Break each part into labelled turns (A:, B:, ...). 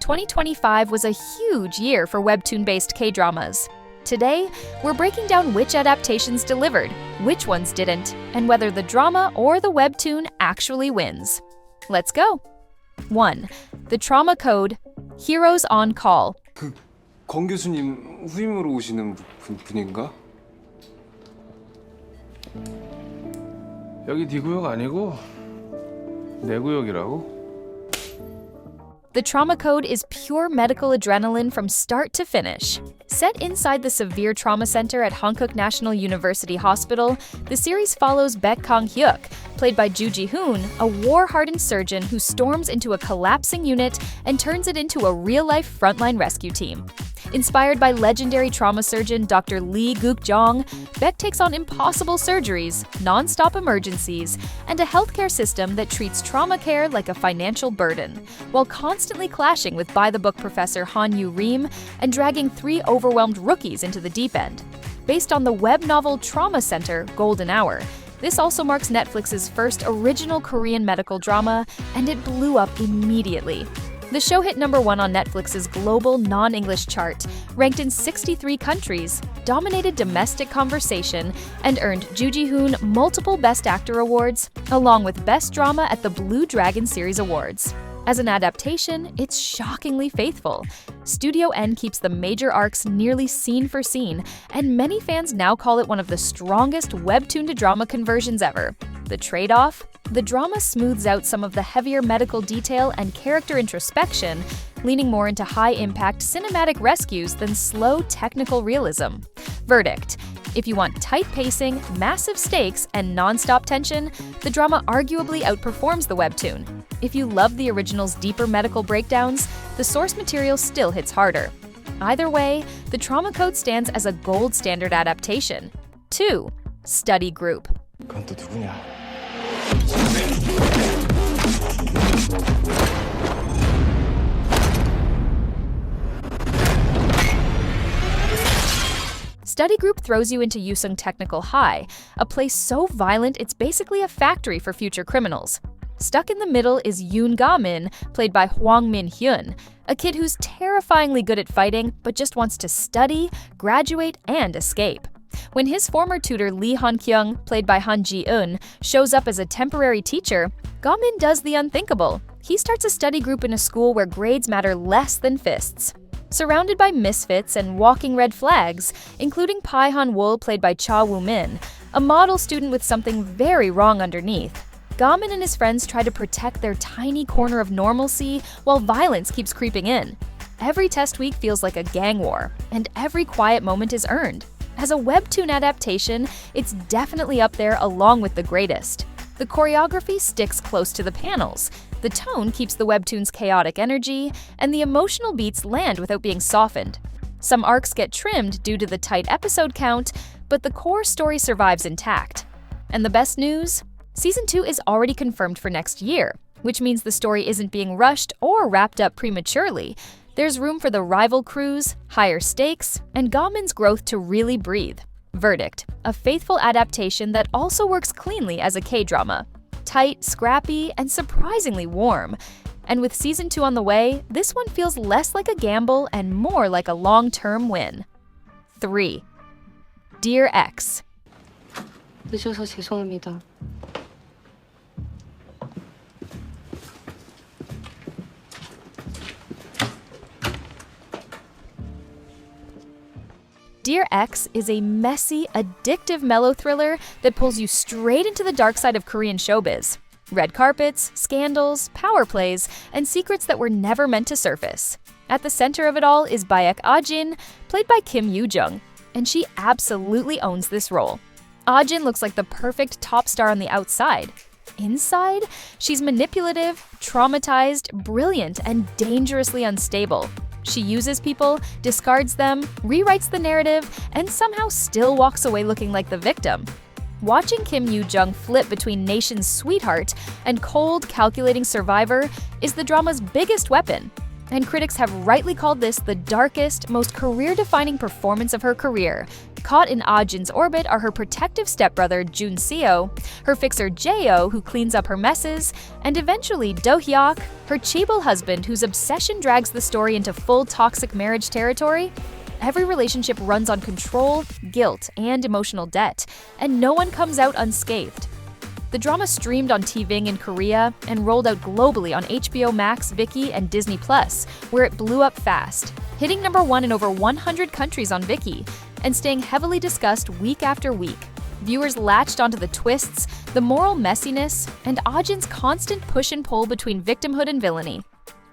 A: 2025 was a huge year for Webtoon-based K-dramas. Today, we're breaking down which adaptations delivered, which ones didn't, and whether the drama or the webtoon actually wins. Let's go! 1. The Trauma Code, Heroes on Call.
B: 권 교수님 후임으로 오시는 분인가?
C: 여기 네 구역 아니고 내 구역이라고?
A: The Trauma Code is pure medical adrenaline from start to finish. Set inside the Severe Trauma Center at Hankook National University Hospital, the series follows Baek Kang-hyuk, played by Joo Ji-hoon, a war-hardened surgeon who storms into a collapsing unit and turns it into a real-life frontline rescue team. Inspired by legendary trauma surgeon Dr. Lee Guk-jong, Baek takes on impossible surgeries, non-stop emergencies, and a healthcare system that treats trauma care like a financial burden, while constantly clashing with by-the-book professor Han Yu-reem and dragging 3 overwhelmed rookies into the deep end. Based on the web novel Trauma Center, Golden Hour, this also marks Netflix's first original Korean medical drama, and it blew up immediately. The show hit #1 on Netflix's global non-English chart, ranked in 63 countries, dominated domestic conversation, and earned Joo Ji-hoon multiple Best Actor awards, along with Best Drama at the Blue Dragon Series Awards. As an adaptation, it's shockingly faithful. Studio N keeps the major arcs nearly scene for scene, and many fans now call it one of the strongest webtoon-to-drama conversions ever. The trade-off? The drama smooths out some of the heavier medical detail and character introspection, leaning more into high-impact cinematic rescues than slow technical realism. Verdict: if you want tight pacing, massive stakes, and non-stop tension, the drama arguably outperforms the webtoon. If you love the original's deeper medical breakdowns, the source material still hits harder. Either way, the Trauma Code stands as a gold standard adaptation. 2. Study Group.
C: 그건 또 누구냐?
A: Study Group throws you into Yusung Technical High, a place so violent it's basically a factory for future criminals. Stuck in the middle is Yoon Ga-min, played by Hwang Min-hyun, a kid who's terrifyingly good at fighting but just wants to study, graduate, and escape. When his former tutor Lee Han-kyung, played by Han Ji-eun, shows up as a temporary teacher, Ga-min does the unthinkable. He starts a study group in a school where grades matter less than fists. Surrounded by misfits and walking red flags, including Pai Han-wol, played by Cha Woo-min, a model student with something very wrong underneath, Ga-min and his friends try to protect their tiny corner of normalcy while violence keeps creeping in. Every test week feels like a gang war, and every quiet moment is earned. As a webtoon adaptation, it's definitely up there along with the greatest. The choreography sticks close to the panels, the tone keeps the webtoon's chaotic energy, and the emotional beats land without being softened. Some arcs get trimmed due to the tight episode count, but the core story survives intact. And the best news? Season 2 is already confirmed for next year, which means the story isn't being rushed or wrapped up prematurely. There's room for the rival crews, higher stakes, and Ga-min's growth to really breathe. Verdict: a faithful adaptation that also works cleanly as a K-drama. Tight, scrappy, and surprisingly warm. And with Season 2 on the way, this one feels less like a gamble and more like a long-term win. 3. Dear X.
D: 늦어서 죄송합니다.
A: Dear X is a messy, addictive mellow thriller that pulls you straight into the dark side of Korean showbiz. Red carpets, scandals, power plays, and secrets that were never meant to surface. At the center of it all is Baek Ah-jin, played by Kim Yoo-jung, and she absolutely owns this role. Ah-jin looks like the perfect top star on the outside. Inside, she's manipulative, traumatized, brilliant, and dangerously unstable. She uses people, discards them, rewrites the narrative, and somehow still walks away looking like the victim. Watching Kim Yoo-jung flip between nation's sweetheart and cold, calculating survivor is the drama's biggest weapon. And critics have rightly called this the darkest, most career-defining performance of her career. Caught in Jin's orbit are her protective stepbrother Jun Seo, her fixer Jae-oh, who cleans up her messes, and eventually Do-hyuk, her chaebol husband whose obsession drags the story into full toxic marriage territory. Every relationship runs on control, guilt, and emotional debt, and no one comes out unscathed. The drama streamed on TVing in Korea and rolled out globally on HBO Max, Viki, and Disney+, where it blew up fast, hitting #1 in over 100 countries on Viki, and staying heavily discussed week after week. Viewers latched onto the twists, the moral messiness, and Jin's constant push and pull between victimhood and villainy.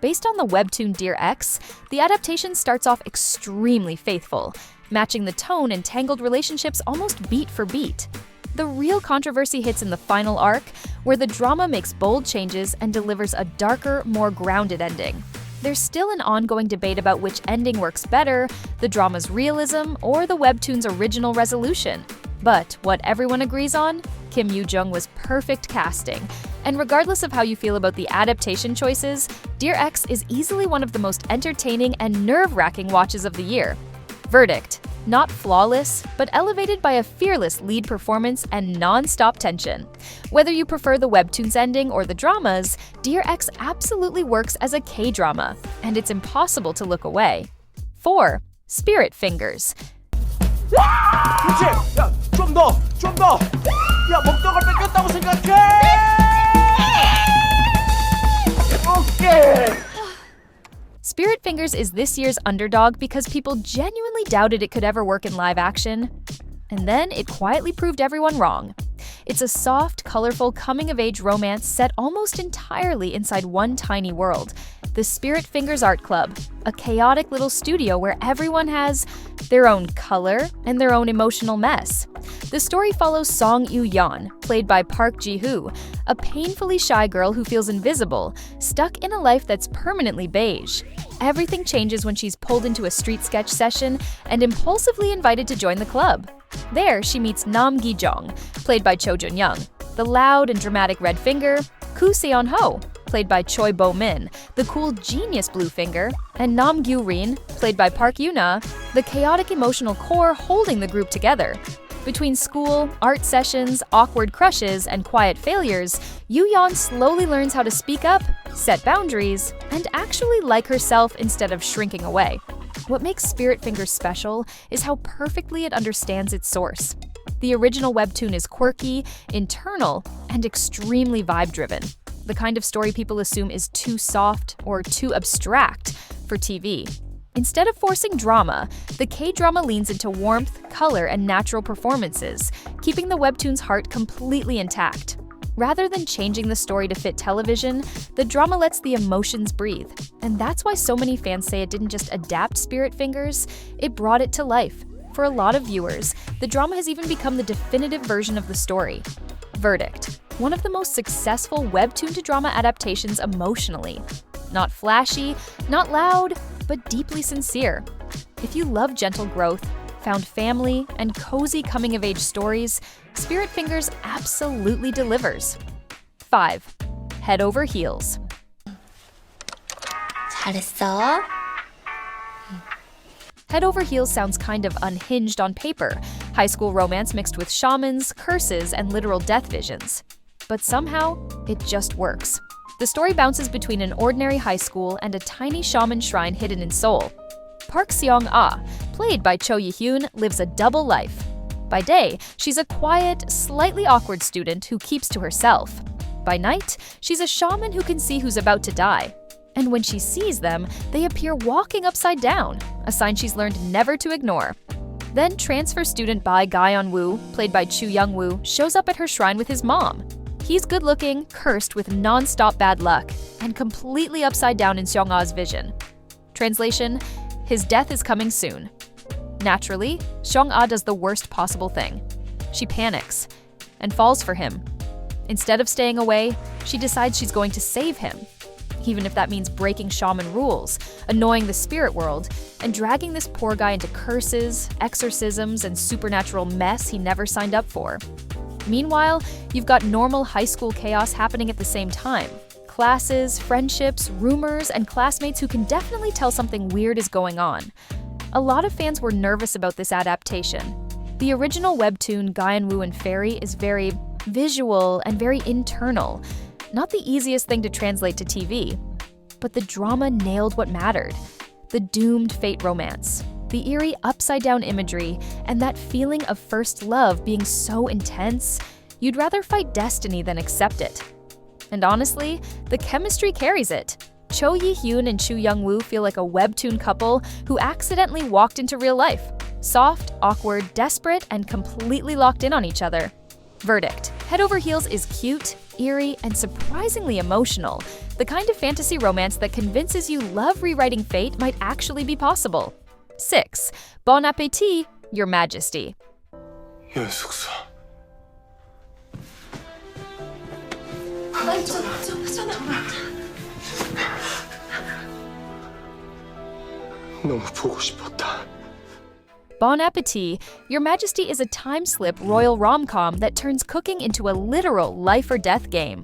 A: Based on the webtoon Dear X, the adaptation starts off extremely faithful, matching the tone and tangled relationships almost beat for beat. The real controversy hits in the final arc, where the drama makes bold changes and delivers a darker, more grounded ending. There's still an ongoing debate about which ending works better, the drama's realism or the webtoon's original resolution. But what everyone agrees on? Kim Yoo-jung was perfect casting. And regardless of how you feel about the adaptation choices, Dear X is easily one of the most entertaining and nerve-wracking watches of the year. Verdict: not flawless, but elevated by a fearless lead performance and non-stop tension. Whether you prefer the webtoon's ending or the drama's, Dear X absolutely works as a K-drama, and it's impossible to look away. 4. Spirit Fingers.
E: 그렇지! 야, 좀 더! 좀 더! 야, 먹다가 뺏겼다고 생각해! 오케이!
A: Spirit Fingers is this year's underdog because people genuinely doubted it could ever work in live action. And then it quietly proved everyone wrong. It's a soft, colorful, coming-of-age romance set almost entirely inside one tiny world, the Spirit Fingers Art Club, a chaotic little studio where everyone has their own color and their own emotional mess. The story follows Song Yoo-yeon, played by Park Ji-hoo, a painfully shy girl who feels invisible, stuck in a life that's permanently beige. Everything changes when she's pulled into a street sketch session and impulsively invited to join the club. There, she meets Nam Gi-jong, played by Cho Jun-young, the loud and dramatic red finger, Koo Seon-ho, played by Choi Bo-min, the cool genius blue finger, and Nam Gyu-rin, played by Park Yoon-ah, the chaotic emotional core holding the group together. Between school, art sessions, awkward crushes, and quiet failures, Yoo-yeon slowly learns how to speak up, set boundaries, and actually like herself instead of shrinking away. What makes Spirit Fingers special is how perfectly it understands its source. The original webtoon is quirky, internal, and extremely vibe-driven, the kind of story people assume is too soft or too abstract for TV. Instead of forcing drama, the K-drama leans into warmth, color, and natural performances, keeping the webtoon's heart completely intact. Rather than changing the story to fit television, the drama lets the emotions breathe. And that's why so many fans say it didn't just adapt Spirit Fingers, it brought it to life. For a lot of viewers, the drama has even become the definitive version of the story. Verdict: one of the most successful webtoon-to-drama adaptations emotionally. Not flashy, not loud, but deeply sincere. If you love gentle growth, found family, and cozy coming-of-age stories, Spirit Fingers absolutely delivers. 5. Head Over Heels.
D: 잘했어.
A: Head Over Heels sounds kind of unhinged on paper, high school romance mixed with shamans, curses, and literal death visions. But somehow, it just works. The story bounces between an ordinary high school and a tiny shaman shrine hidden in Seoul. Park Seong-ah, played by Cho Ye-hyun, lives a double life. By day, she's a quiet, slightly awkward student who keeps to herself. By night, she's a shaman who can see who's about to die. And when she sees them, they appear walking upside down, a sign she's learned never to ignore. Then transfer student Bae Ga-yeon-woo, played by Chu Young-woo, shows up at her shrine with his mom. He's good-looking, cursed with non-stop bad luck, and completely upside down in Seong-ah's vision. Translation: his death is coming soon. Naturally, Seong-ah does the worst possible thing. She panics and falls for him. Instead of staying away, she decides she's going to save him, even if that means breaking shaman rules, annoying the spirit world, and dragging this poor guy into curses, exorcisms, and supernatural mess he never signed up for. Meanwhile, you've got normal high school chaos happening at the same time. classes, friendships, rumors, and classmates who can definitely tell something weird is going on. A lot of fans were nervous about this adaptation. The original webtoon Gaeunwoo and Fairy is very visual and very internal, not the easiest thing to translate to TV. But the drama nailed what mattered: the doomed fate romance, the eerie upside-down imagery, and that feeling of first love being so intense, you'd rather fight destiny than accept it. And honestly, the chemistry carries it. Cho Yi-hyun and Chu Young-woo feel like a webtoon couple who accidentally walked into real life. Soft, awkward, desperate, and completely locked in on each other. Verdict: Head Over Heels is cute, eerie, and surprisingly emotional. The kind of fantasy romance that convinces you love rewriting fate might actually be possible. 6. Bon Appétit, Your Majesty.
B: 연숙사. 너무 보고 싶었다.
A: Bon Appetit, Your Majesty is a time-slip royal rom-com that turns cooking into a literal life-or-death game.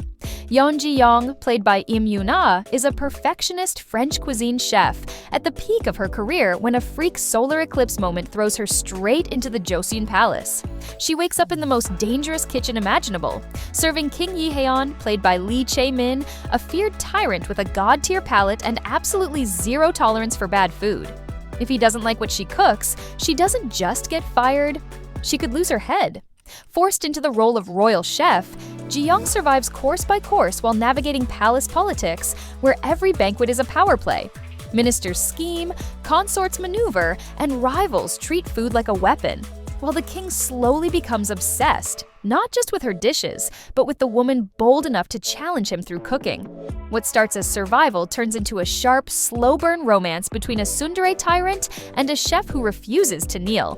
A: Yeon Ji-young, played by Im Yoon-ah, is a perfectionist French cuisine chef at the peak of her career when a freak solar eclipse moment throws her straight into the Joseon Palace. She wakes up in the most dangerous kitchen imaginable, serving King Yi-haeon, played by Lee Chae-min, a feared tyrant with a god-tier palate and absolutely zero tolerance for bad food. If he doesn't like what she cooks, she doesn't just get fired, she could lose her head. Forced into the role of royal chef, Ji-young survives course by course while navigating palace politics, where every banquet is a power play. Ministers scheme, consorts maneuver, and rivals treat food like a weapon, while the king slowly becomes obsessed, not just with her dishes, but with the woman bold enough to challenge him through cooking. What starts as survival turns into a sharp, slow-burn romance between a tsundere tyrant and a chef who refuses to kneel.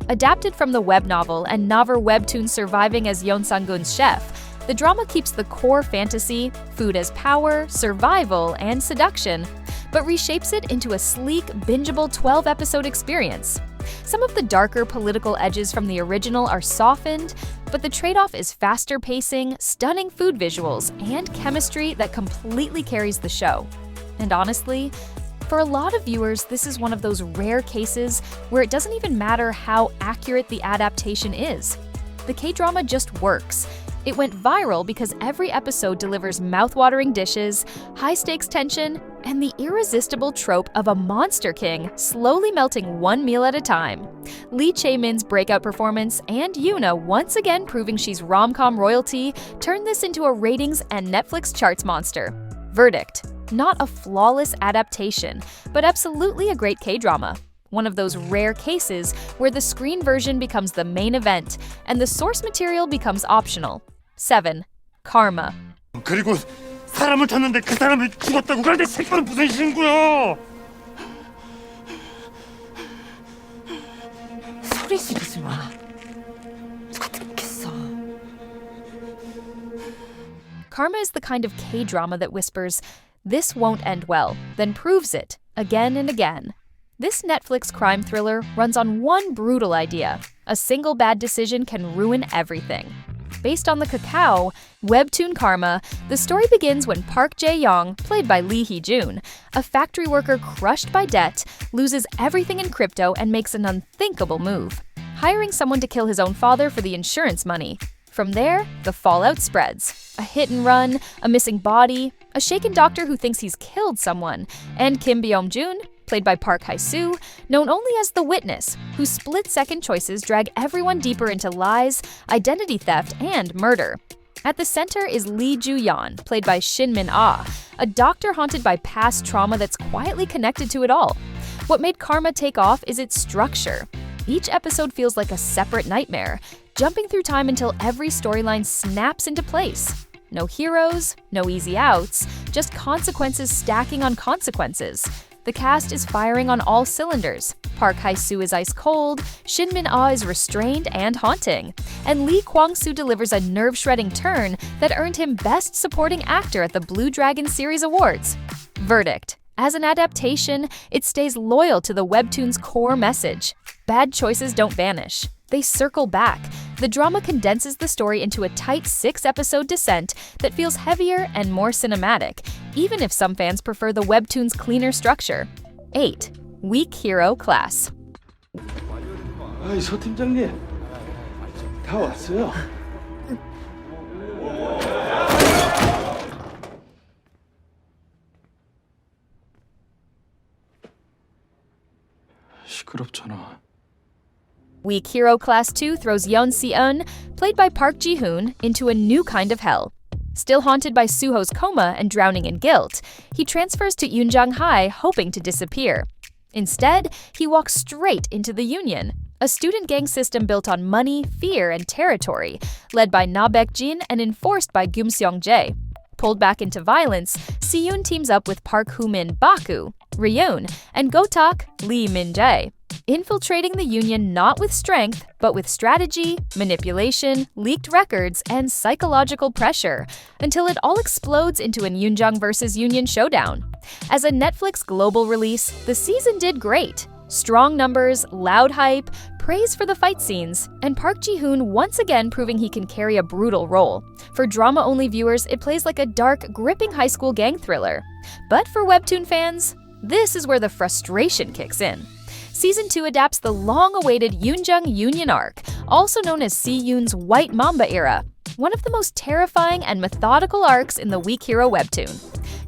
A: Adapted from the web novel and novel webtoon Surviving as Yeon Sang-gun's Chef, the drama keeps the core fantasy, food as power, survival, and seduction, but reshapes it into a sleek, bingeable 12-episode experience. Some of the darker political edges from the original are softened, but the trade-off is faster pacing, stunning food visuals, and chemistry that completely carries the show. And honestly, for a lot of viewers, this is one of those rare cases where it doesn't even matter how accurate the adaptation is. The K-drama just works. It went viral because every episode delivers mouth-watering dishes, high-stakes tension, and the irresistible trope of a monster king slowly melting one meal at a time. Lee Chae-min's breakout performance and Yoona once again proving she's rom-com royalty turned this into a ratings and Netflix charts monster. Verdict: not a flawless adaptation, but absolutely a great K-drama. One of those rare cases where the screen version becomes the main event and the source material becomes optional. 7. Karma.
F: 그리고 사람을 쳤는데 그 사람이 죽었다고 그런데 새끼는 무슨 신고야?
D: 소리 지르지 마. 누가 듣겠어.
A: Karma is the kind of K-drama that whispers, "This won't end well," then proves it again and again. This Netflix crime thriller runs on one brutal idea: a single bad decision can ruin everything. Based on the cacao webtoon Karma, the story begins when Park Jae-young, played by Lee Hee-jun, a factory worker crushed by debt, loses everything in crypto and makes an unthinkable move, hiring someone to kill his own father for the insurance money. From there, the fallout spreads. A hit and run, a missing body, a shaken doctor who thinks he's killed someone, and Kim Byung-jun, played by Park Hae-soo, known only as the Witness, whose split-second choices drag everyone deeper into lies, identity theft, and murder. At the center is Lee Joo-yeon, played by Shin Min-ah, a doctor haunted by past trauma that's quietly connected to it all. What made Karma take off is its structure. Each episode feels like a separate nightmare, jumping through time until every storyline snaps into place. No heroes, no easy outs, just consequences stacking on consequences. The cast is firing on all cylinders. Park Hae-soo is ice cold, Shin Min-ah is restrained and haunting, and Lee Kwang-soo delivers a nerve-shredding turn that earned him Best Supporting Actor at the Blue Dragon Series Awards. Verdict: as an adaptation, it stays loyal to the webtoon's core message. Bad choices don't vanish. They circle back. The drama condenses the story into a tight 6-episode descent that feels heavier and more cinematic, even if some fans prefer the webtoon's cleaner structure. 8. Weak Hero Class.
E: 아이, 서 팀장님. 다 왔어요.
C: 시끄럽잖아.
A: Weak Hero Class 2 throws Yeon Si-eun, played by Park Ji-hoon, into a new kind of hell. Still haunted by Suho's coma and drowning in guilt, he transfers to Yoonjang-hae hoping to disappear. Instead, he walks straight into the Union, a student gang system built on money, fear, and territory, led by Na Baek-jin and enforced by Gum Seong-jae. Pulled back into violence, Si-yoon teams up with Park Hoo-min Baku, Ryun, and Go-tak Lee Min-jae, infiltrating the Union not with strength, but with strategy, manipulation, leaked records, and psychological pressure, until it all explodes into an Yoonjang vs. Union showdown. As a Netflix global release, the season did great. Strong numbers, loud hype, praise for the fight scenes, and Park Ji-hoon once again proving he can carry a brutal role. For drama-only viewers, it plays like a dark, gripping high school gang thriller. But for Webtoon fans, this is where the frustration kicks in. Season 2 adapts the long-awaited Yoonjang Union arc, also known as Si-yoon's White Mamba era, one of the most terrifying and methodical arcs in the Weak Hero webtoon.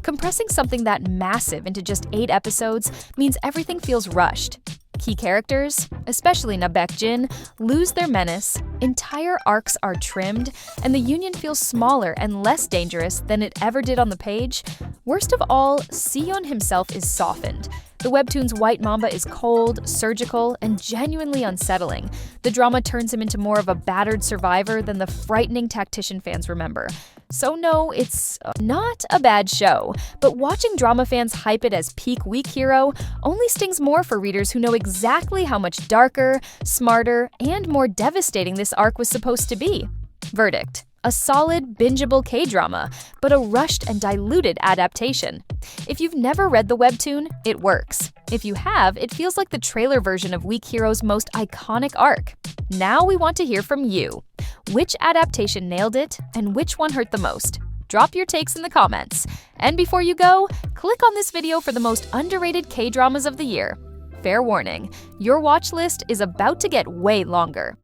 A: Compressing something that massive into just 8 episodes means everything feels rushed. Key characters, especially Na Baek-jin, lose their menace, entire arcs are trimmed, and the Union feels smaller and less dangerous than it ever did on the page. Worst of all, Si-yeon himself is softened. The webtoon's White Mamba is cold, surgical, and genuinely unsettling. The drama turns him into more of a battered survivor than the frightening tactician fans remember. So no, it's not a bad show, but watching drama fans hype it as peak Weak Hero only stings more for readers who know exactly how much darker, smarter, and more devastating this arc was supposed to be. Verdict: a solid, bingeable K-drama, but a rushed and diluted adaptation. If you've never read the webtoon, it works. If you have, it feels like the trailer version of Weak Hero's most iconic arc. Now we want to hear from you. Which adaptation nailed it, and which one hurt the most? Drop your takes in the comments. And before you go, click on this video for the most underrated K-dramas of the year. Fair warning, your watch list is about to get way longer.